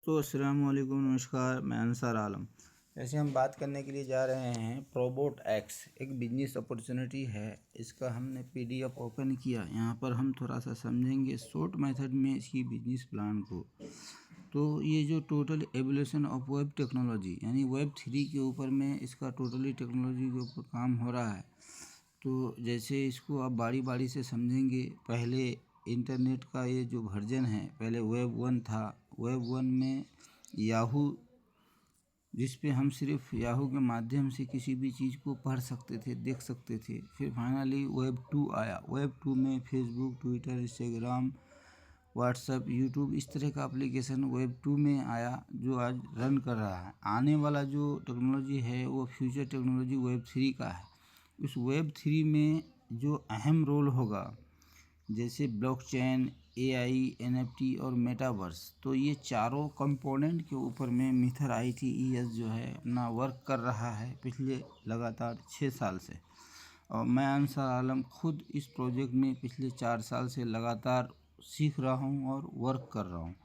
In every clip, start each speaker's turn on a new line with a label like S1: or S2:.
S1: दोस्तों अस्सलाम वालेकुम, नमस्कार। मैं अंसार आलम। जैसे हम बात करने के लिए जा रहे हैं प्रोबोट एक्स, एक बिजनेस अपॉर्चुनिटी है। इसका हमने पीडीएफ ओपन किया। यहाँ पर हम थोड़ा सा समझेंगे शॉर्ट मेथड में इसकी बिजनेस प्लान को। तो ये जो total evolution of web technology यानी वेब 3 के ऊपर में इसका टोटली टेक्नोलॉजी के ऊपर काम हो रहा है। तो जैसे इसको आप बारी बारी से समझेंगे। पहले इंटरनेट का ये जो वर्जन है, पहले वेब 1 था। वेब 1 में याहू, जिस पे हम सिर्फ याहू के माध्यम से किसी भी चीज़ को पढ़ सकते थे, देख सकते थे। फिर फाइनली वेब 2 आया। वेब 2 में Facebook, Twitter, Instagram, WhatsApp, YouTube, इस तरह का एप्लीकेशन वेब 2 में आया, जो आज रन कर रहा है। आने वाला जो टेक्नोलॉजी है वो फ्यूचर टेक्नोलॉजी वेब 3 का है। उस वेब 3 में जो अहम रोल होगा, जैसे ब्लॉकचेन, एआई, एनएफटी और मेटावर्स, तो ये चारों कंपोनेंट के ऊपर में मिथर ITES जो है अपना वर्क कर रहा है पिछले लगातार 6 साल से। और मैं अंसार आलम खुद इस प्रोजेक्ट में पिछले 4 साल से लगातार सीख रहा हूँ और वर्क कर रहा हूँ।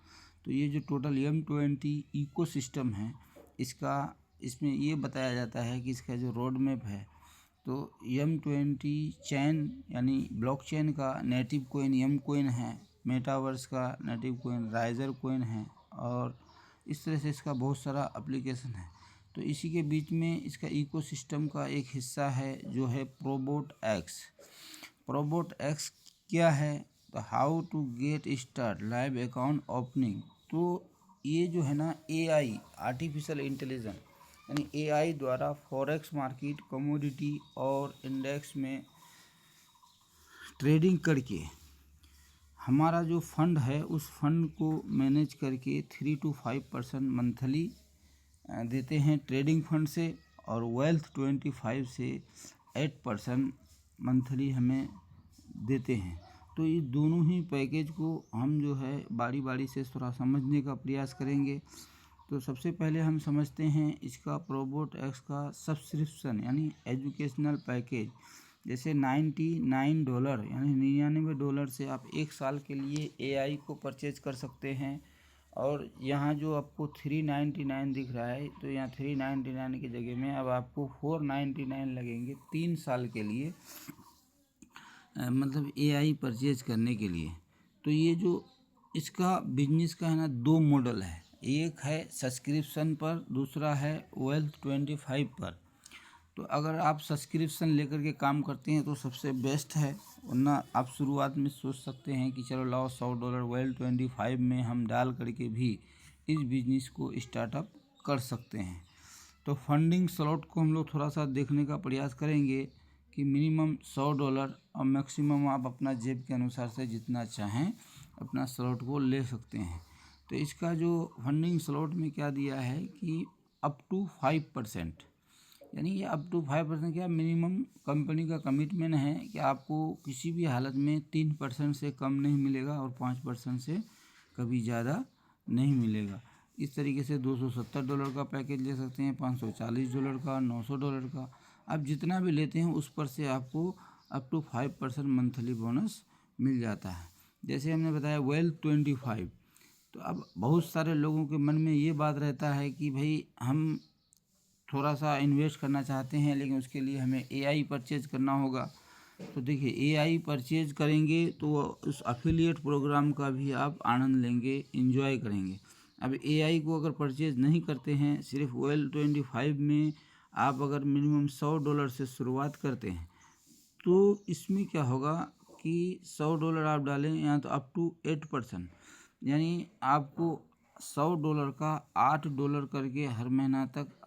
S1: तो ये जो टोटल M20 इकोसिस्टम है, इसमें ये बताया जाता है कि इसका जो रोड मैप है, तो M20 चैन यानी ब्लॉकचेन का नेटिव कोइन एम कोइन है, मेटावर्स का नेटिव कोइन राइजर कोइन है, और इस तरह से इसका बहुत सारा एप्लीकेशन है। तो इसी के बीच में इसका इकोसिस्टम का एक हिस्सा है जो है प्रोबोट एक्स। प्रोबोट एक्स क्या है? तो how to get start live account opening. तो ये जो है ना, AI आर्टिफिशियल इंटेलिजेंस यानी AI द्वारा फॉरेक्स मार्केट, कमोडिटी और इंडेक्स में ट्रेडिंग करके हमारा जो फंड है उस फंड को मैनेज करके 3 to 5% मंथली देते हैं ट्रेडिंग फंड से, और वेल्थ 25 से 8% मंथली हमें देते हैं। तो ये दोनों ही पैकेज को हम जो है बारी बारी से थोड़ा समझने का प्रयास करेंगे। तो सबसे पहले हम समझते हैं इसका प्रोबोट एक्स का सब्सक्रिप्शन यानी एजुकेशनल पैकेज। जैसे $99 यानी $99 से आप 1 साल के लिए AI को परचेज कर सकते हैं। और यहाँ जो आपको 399 दिख रहा है, तो यहाँ 399 की जगह में अब आपको 499 लगेंगे 3 साल के लिए, मतलब AI परचेज करने के लिए। तो ये जो इसका बिजनेस का है ना, 2 मॉडल है। एक है सब्सक्रिप्शन पर, दूसरा है वेल्थ 25 पर। तो अगर आप सब्सक्रिप्शन लेकर के काम करते हैं तो सबसे बेस्ट है, वरना आप शुरुआत में सोच सकते हैं कि चलो लाओ $100 वेल्थ 25 में हम डाल करके भी इस बिजनेस को स्टार्टअप कर सकते हैं। तो फंडिंग स्लॉट को हम लोग थोड़ा सा देखने का प्रयास करेंगे कि मिनिमम $100 और मैक्सिमम आप अपना जेब के अनुसार से जितना चाहें अपना स्लॉट को ले सकते हैं। तो इसका जो फंडिंग स्लॉट में क्या दिया है कि अप टू 5%, यानी ये अप टू 5% क्या, मिनिमम कंपनी का कमिटमेंट है कि आपको किसी भी हालत में 3% से कम नहीं मिलेगा और 5% से कभी ज़्यादा नहीं मिलेगा। इस तरीके से $270 का पैकेज ले सकते हैं, $540 का, $900 का। आप जितना भी लेते हैं उस पर से आपको अप टू 5% मंथली बोनस मिल जाता है। जैसे हमने बताया वेल्थ 25। तो अब बहुत सारे लोगों के मन में ये बात रहता है कि भाई हम थोड़ा सा इन्वेस्ट करना चाहते हैं, लेकिन उसके लिए हमें AI परचेज करना होगा। तो देखिए, AI परचेज करेंगे तो उस एफिलिएट प्रोग्राम का भी आप आनंद लेंगे, इंजॉय करेंगे। अब AI को अगर परचेज नहीं करते हैं, सिर्फ वेल्थ 25 में आप अगर मिनिमम $100 से शुरुआत करते हैं, तो इसमें क्या होगा कि $100 आप डालें यहाँ, तो अप टू 8%, यानी आपको $100 का $8 करके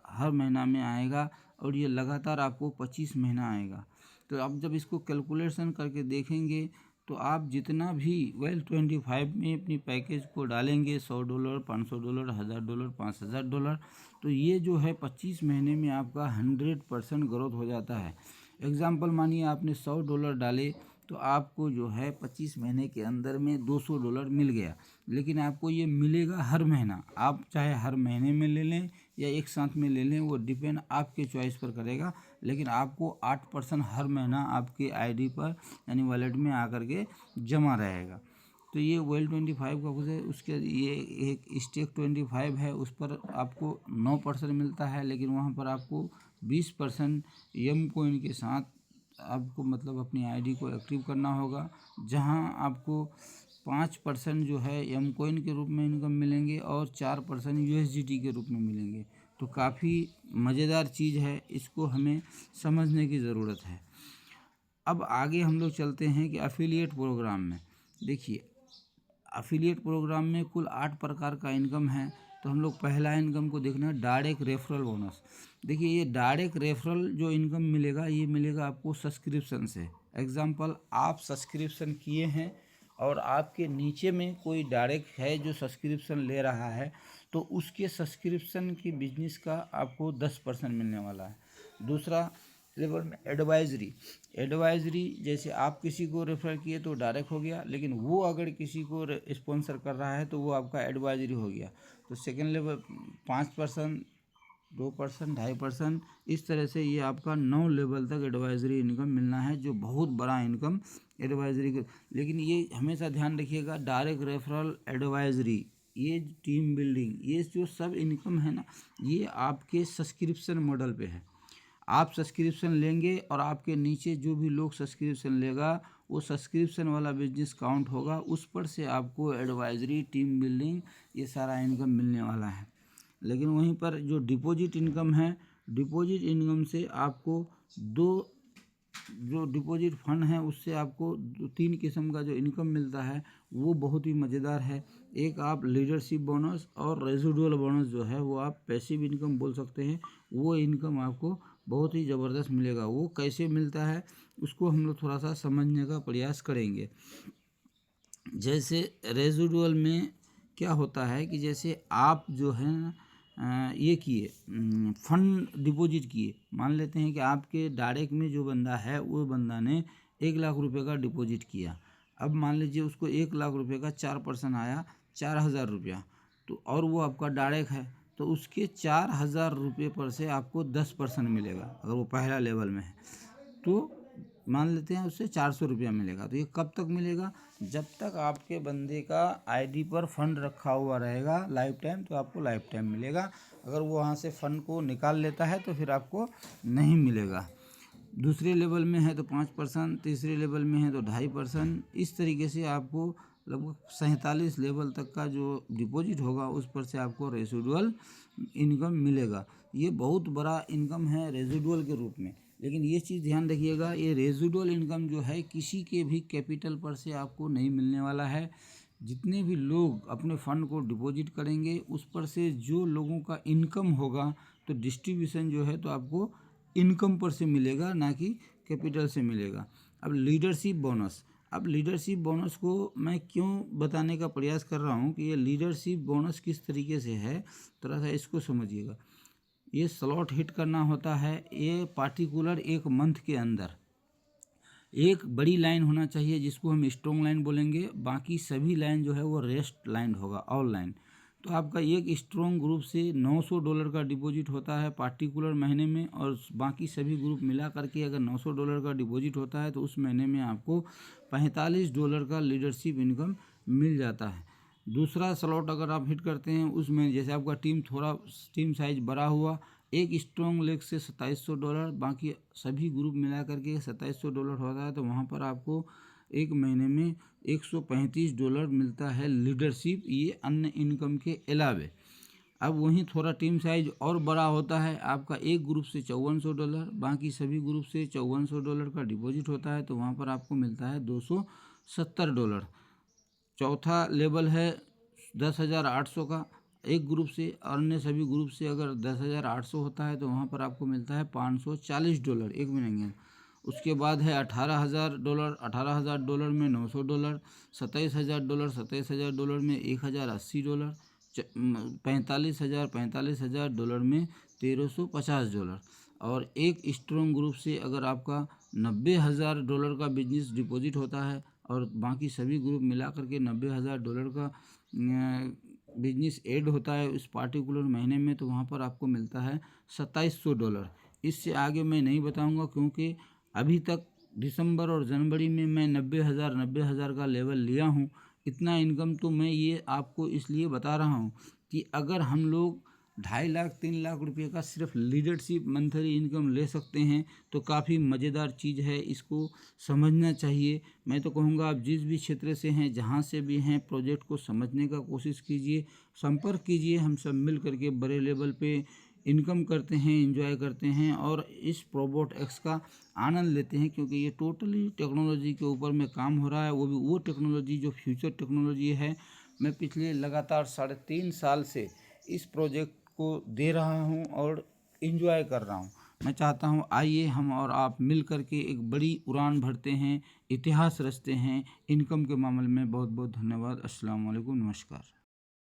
S1: हर महीना में आएगा, और ये लगातार आपको 25 महीना आएगा। तो आप जब इसको कैलकुलेशन करके देखेंगे, तो आप जितना भी वेल्थ 25 में अपनी पैकेज को डालेंगे, $100, $500, $1000, $5000, तो ये जो है 25 महीने में आपका 100% ग्रोथ हो जाता है। एग्ज़ाम्पल मानिए आपने $100 डाले, तो आपको जो है 25 महीने के अंदर में $200 मिल गया। लेकिन आपको ये मिलेगा हर महीना। आप चाहे हर महीने में ले लें या एक साथ में ले लें, वो डिपेंड आपके चॉइस पर करेगा। लेकिन आपको 8% हर महीना आपके ID पर यानी वॉलेट में आकर के जमा रहेगा। तो ये वेल 25 का कुछ है, उसके ये एक स्टेक 25 है, उस पर आपको 9% मिलता है, लेकिन वहाँ पर आपको 20% यम कोइन के साथ आपको मतलब अपनी आईडी को एक्टिव करना होगा, जहाँ आपको 5% जो है यम कोइन के रूप में इनकम मिलेंगे और 4% यूएसडीटी के रूप में मिलेंगे। तो काफ़ी मज़ेदार चीज़ है, इसको हमें समझने की ज़रूरत है। अब आगे हम लोग चलते हैं कि एफिलिएट प्रोग्राम में। देखिए, एफिलिएट प्रोग्राम में कुल 8 प्रकार का इनकम है। तो हम लोग पहला इनकम को देखना है, डायरेक्ट रेफरल बोनस। देखिए, ये डायरेक्ट रेफरल जो इनकम मिलेगा, ये मिलेगा आपको सब्सक्रिप्शन से। एग्जांपल, आप सब्सक्रिप्शन किए हैं और आपके नीचे में कोई डायरेक्ट है जो सब्सक्रिप्शन ले रहा है, तो उसके सब्सक्रिप्शन की बिजनेस का आपको 10% मिलने वाला है। दूसरा लेवल में एडवाइजरी, जैसे आप किसी को रेफर किए तो डायरेक्ट हो गया, लेकिन वो अगर किसी को स्पॉन्सर कर रहा है तो वो आपका एडवाइजरी हो गया। तो सेकेंड लेवल 5%, 2%, 2.5%, इस तरह से ये आपका 9 लेवल तक एडवाइजरी इनकम मिलना है, जो बहुत बड़ा इनकम एडवाइजरी के। लेकिन ये हमेशा ध्यान रखिएगा, डायरेक्ट रेफरल, एडवाइजरी, ये टीम बिल्डिंग, ये जो सब इनकम है ना, ये आपके सब्सक्रिप्शन मॉडल पे है। आप सब्सक्रिप्शन लेंगे और आपके नीचे जो भी लोग सब्सक्रिप्शन लेगा, वो सब्सक्रिप्शन वाला बिजनेस काउंट होगा, उस पर से आपको एडवाइजरी, टीम बिल्डिंग, ये सारा इनकम मिलने वाला है। लेकिन वहीं पर जो डिपॉजिट इनकम है, डिपॉजिट इनकम से आपको जो डिपॉजिट फंड है, उससे आपको 3 किस्म का जो इनकम मिलता है, वो बहुत ही मज़ेदार है। एक आप लीडरशिप बोनस और रेजिडुअल बोनस जो है, वो आप पैसिव इनकम बोल सकते हैं। वो इनकम आपको बहुत ही ज़बरदस्त मिलेगा। वो कैसे मिलता है, उसको हम लोग थोड़ा सा समझने का प्रयास करेंगे। जैसे रेजिडुअल में क्या होता है कि जैसे आप जो है ये किए, फंड डिपॉजिट किए, मान लेते हैं कि आपके डायरेक्ट में जो बंदा है, वो बंदा ने 1 लाख रुपए का डिपॉजिट किया। अब मान लीजिए उसको 1 लाख रुपए का 4% आया, 4,000 रुपया, तो और वो आपका डायरेक्ट है, तो उसके 4,000 रुपये पर से आपको 10% मिलेगा। अगर वो पहला लेवल में है तो मान लेते हैं उससे 400 रुपया मिलेगा। तो ये कब तक मिलेगा? जब तक आपके बंदे का आईडी पर फंड रखा हुआ रहेगा लाइफ टाइम, तो आपको लाइफ टाइम मिलेगा। अगर वो वहाँ से फंड को निकाल लेता है तो फिर आपको नहीं मिलेगा। दूसरे लेवल में है तो 5%, तीसरे लेवल में है तो 2.5%। इस तरीके से आपको लगभग 47 लेवल तक का जो डिपॉजिट होगा, उस पर से आपको रेसिडुअल इनकम मिलेगा। ये बहुत बड़ा इनकम है रेसिडुअल के रूप में। लेकिन ये चीज़ ध्यान रखिएगा, ये रेसिडुअल इनकम जो है किसी के भी कैपिटल पर से आपको नहीं मिलने वाला है। जितने भी लोग अपने फंड को डिपॉजिट करेंगे, उस पर से जो लोगों का इनकम होगा, तो डिस्ट्रीब्यूशन जो है तो आपको इनकम पर से मिलेगा, ना कि कैपिटल से मिलेगा। अब लीडरशिप बोनस को मैं क्यों बताने का प्रयास कर रहा हूँ कि ये लीडरशिप बोनस किस तरीके से है, थोड़ा सा इसको समझिएगा। ये स्लॉट हिट करना होता है, ये पार्टिकुलर एक मंथ के अंदर एक बड़ी लाइन होना चाहिए, जिसको हम स्ट्रॉन्ग लाइन बोलेंगे। बाकी सभी लाइन जो है वो रेस्ट लाइन होगा, ऑल लाइन। तो आपका एक स्ट्रॉन्ग ग्रुप से $900 का डिपॉजिट होता है पार्टिकुलर महीने में, और बाकी सभी ग्रुप मिला करके अगर $900 का डिपॉजिट होता है, तो उस महीने में आपको $45 का लीडरशिप इनकम मिल जाता है। दूसरा स्लॉट अगर आप हिट करते हैं, उसमें जैसे आपका टीम साइज बड़ा हुआ, एक स्ट्रॉन्ग लेग से $2700, बाकी सभी ग्रुप मिला करके $2700 होता है, तो वहाँ पर आपको एक महीने में $135 मिलता है लीडरशिप, ये अन्य इनकम के अलावे। अब वहीं थोड़ा टीम साइज और बड़ा होता है, आपका एक ग्रुप से $5400, बाकी सभी ग्रुप से $5400 का डिपॉजिट होता है, तो वहाँ पर आपको मिलता है $270। चौथा लेवल है 10,800 का, एक ग्रुप से, अन्य सभी ग्रुप से अगर 10,800 होता है, तो वहाँ पर आपको मिलता है $540, एक मिनट। उसके बाद है $18,000, $18,000 में $900, $27,000 में $1,080, $45,000 में $1,350। और एक स्ट्रॉन्ग ग्रुप से अगर आपका $90,000 का बिजनेस डिपॉजिट होता है, और बाकी सभी ग्रुप मिला करके $90,000 का बिजनेस ऐड होता है उस पार्टिकुलर महीने में, तो वहाँ पर आपको मिलता है $2700। इससे आगे मैं नहीं बताऊंगा, क्योंकि अभी तक दिसंबर और जनवरी में मैं 90,000 का लेवल लिया हूँ। इतना इनकम तो मैं ये आपको इसलिए बता रहा हूँ कि अगर हम लोग 2.5 लाख 3 लाख रुपए का सिर्फ लीडरशिप मंथली इनकम ले सकते हैं तो काफ़ी मज़ेदार चीज़ है, इसको समझना चाहिए। मैं तो कहूँगा आप जिस भी क्षेत्र से हैं, जहाँ से भी हैं, प्रोजेक्ट को समझने का कोशिश कीजिए, संपर्क कीजिए। हम सब मिल करके बड़े लेवल पे इनकम करते हैं, एंजॉय करते हैं और इस प्रोबोट एक्स का आनंद लेते हैं, क्योंकि ये टोटली टेक्नोलॉजी के ऊपर में काम हो रहा है, वो भी वो टेक्नोलॉजी जो फ्यूचर टेक्नोलॉजी है। मैं पिछले लगातार 3.5 साल से इस प्रोजेक्ट को दे रहा हूँ और एंजॉय कर रहा हूँ। मैं चाहता हूँ आइए हम और आप मिल करके एक बड़ी उड़ान भरते हैं, इतिहास रचते हैं इनकम के मामले में। बहुत बहुत धन्यवाद। अस्सलाम वालेकुम, नमस्कार।